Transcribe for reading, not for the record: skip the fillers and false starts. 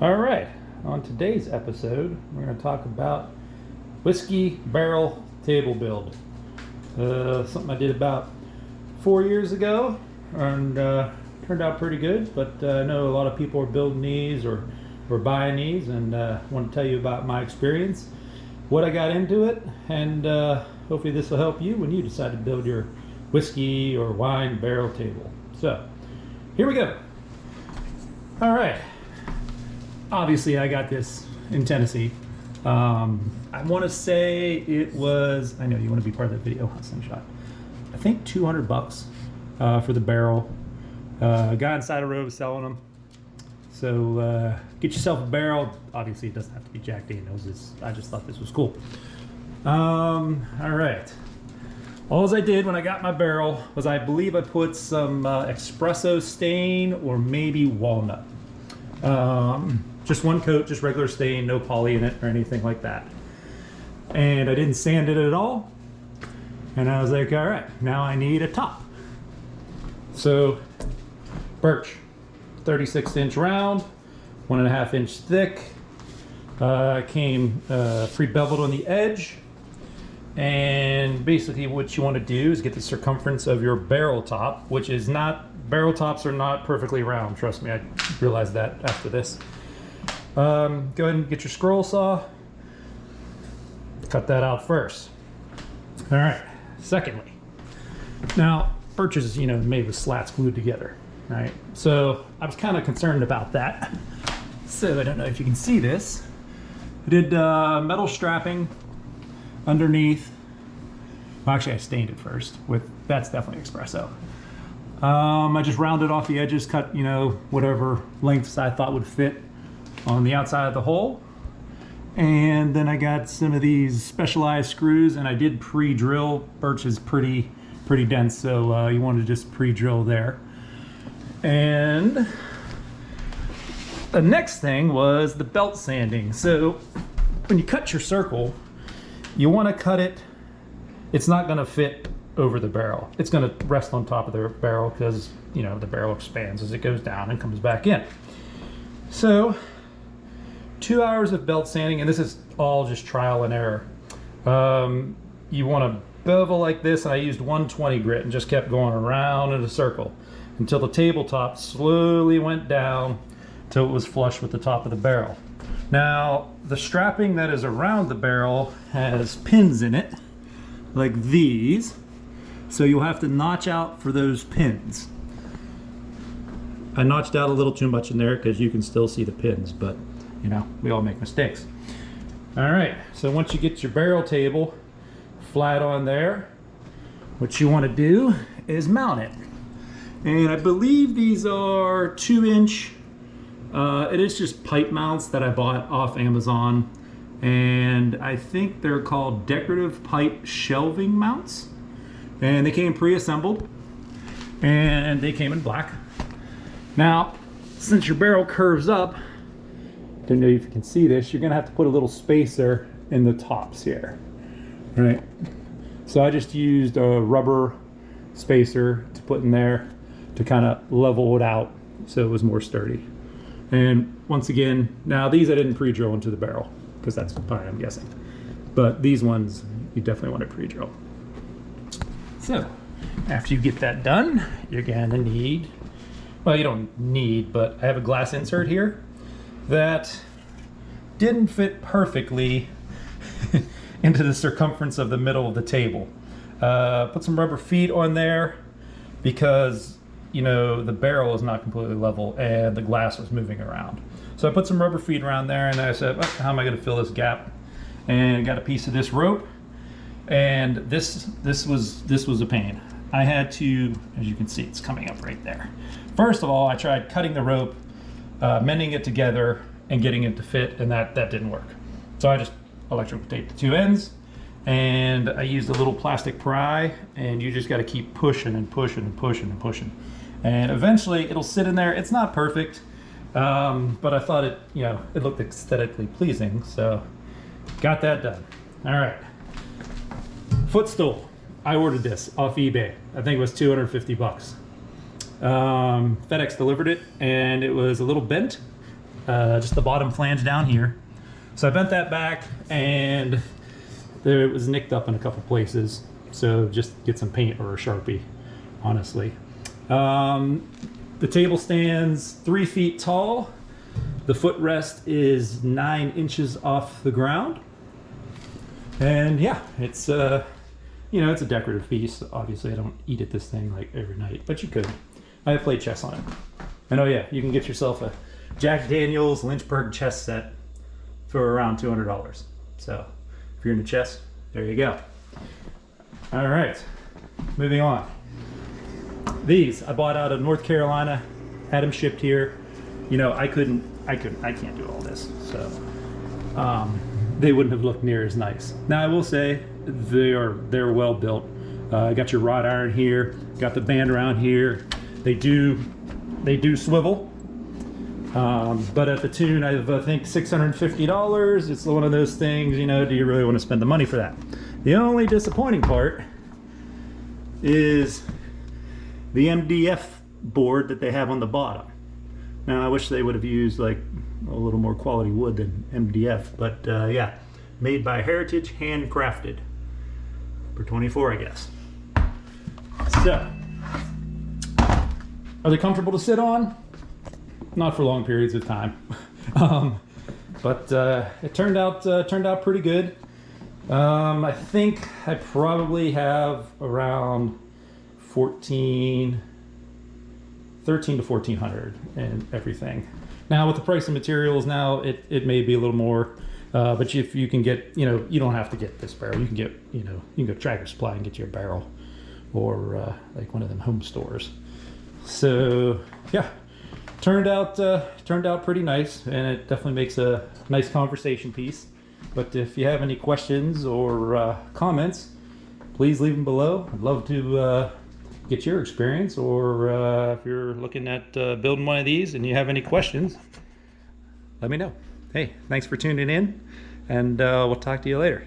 All right, on today's episode, we're going to talk about whiskey barrel table build. Something I did about 4 years ago, and turned out pretty good. But I know a lot of people are building these or buying these, and I want to tell you about my experience, what I got into it, and hopefully this will help you when you decide to build your whiskey or wine barrel table. So, here we go. All right. Obviously, I got this in Tennessee. I want to say it was, I know you want to be part of that video, Slingshot. I think 200 bucks for the barrel. A guy on side of the road was selling them. So get yourself a barrel. Obviously, it doesn't have to be Jack Daniels. I just thought this was cool. All right. All I did when I got my barrel was I believe I put some espresso stain or maybe walnut. Just one coat, just regular stain, no poly in it or anything like that. And I didn't sand it at all. And I was like, all right, now I need a top. So, Birch, 36-inch round, 1.5 inch thick. Came pre-beveled on the edge. And basically what you want to do is get the circumference of your barrel top, which is not, barrel tops are not perfectly round. Trust me, I realized that after this. Go ahead and get your scroll saw. Cut that out first. All right. Secondly, now Birch is, made with slats glued together, right? So I was kind of concerned about that. So I don't know if you can see this. I did metal strapping underneath. Well, actually, I stained it first with, that's definitely espresso. I just rounded off the edges, cut, whatever lengths I thought would fit on the outside of the hole. And then I got some of these specialized screws, and I did pre-drill. Birch is pretty dense, so you want to just pre-drill there. And the next thing was the belt sanding. So when you cut your circle, you want to cut it, it's not going to fit over the barrel. It's going to rest on top of the barrel because, the barrel expands as it goes down and comes back in. So 2 hours of belt sanding, and this is all just trial and error. You want to bevel like this, and I used 120 grit and just kept going around in a circle until the tabletop slowly went down till it was flush with the top of the barrel. Now, the strapping that is around the barrel has pins in it, like these, so you'll have to notch out for those pins. I notched out a little too much in there because you can still see the pins, but we all make mistakes. All right, so once you get your barrel table flat on there, what you want to do is mount it. And I believe these are 2-inch. It is just pipe mounts that I bought off Amazon, and I think they're called decorative pipe shelving mounts. And they came pre-assembled, and they came in black. Now, since your barrel curves up, don't know if you can see this, you're gonna have to put a little spacer in the tops here, right? So I just used a rubber spacer to put in there to kind of level it out so it was more sturdy. And once again, now these I didn't pre-drill into the barrel because that's fine, I'm guessing. But these ones, you definitely want to pre-drill. So after you get that done, you're gonna need, well, you don't need, but I have a glass insert here that didn't fit perfectly into the circumference of the middle of the table. Put some rubber feet on there because the barrel is not completely level and the glass was moving around. So I put some rubber feet around there, and I said, well, how am I going to fill this gap? And got a piece of this rope, and this was a pain. I had to, as you can see, it's coming up right there. First of all, I tried cutting the rope, mending it together and getting it to fit, and that didn't work. So I just electrical taped the two ends, and I used a little plastic pry, and you just got to keep pushing and pushing and pushing and pushing. And eventually it'll sit in there. It's not perfect, but I thought it looked aesthetically pleasing, so got that done. All right, footstool. I ordered this off eBay. I think it was 250 bucks. FedEx delivered it, and it was a little bent. just the bottom flange down here. So I bent that back, and there it was nicked up in a couple places. So just get some paint or a Sharpie, honestly. The table stands 3 feet tall. The footrest is 9 inches off the ground. And yeah, it's you know, it's a decorative piece. Obviously I don't eat at this thing like every night, but you could. I have played chess on it. And oh yeah, you can get yourself a Jack Daniels Lynchburg chess set for around $200. So if you're into chess, there you go. All right, moving on. These I bought out of North Carolina, had them shipped here. You know, I can't do all this, so they wouldn't have looked near as nice. Now I will say they're well built. Got your wrought iron here, got the band around here. They do swivel, but at the tune of I think $650. It's one of those things, you know, do you really want to spend the money for that? The only disappointing part is the MDF board that they have on the bottom. Now I wish they would have used like a little more quality wood than MDF, but yeah, made by Heritage, handcrafted for $24, I guess. So, are they comfortable to sit on? Not for long periods of time, but it turned out pretty good. I think I probably have around 13 to 1400 and everything. Now with the price of materials now, it may be a little more, but if you can get, you know, you don't have to get this barrel. You can get, you know, you can go to Tractor Supply and get you a barrel, or like one of them home stores. So yeah, turned out pretty nice, and it definitely makes a nice conversation piece. But if you have any questions or comments, please leave them below. I'd love to get your experience, or if you're looking at building one of these and you have any questions, let me know. Hey, thanks for tuning in, and we'll talk to you later.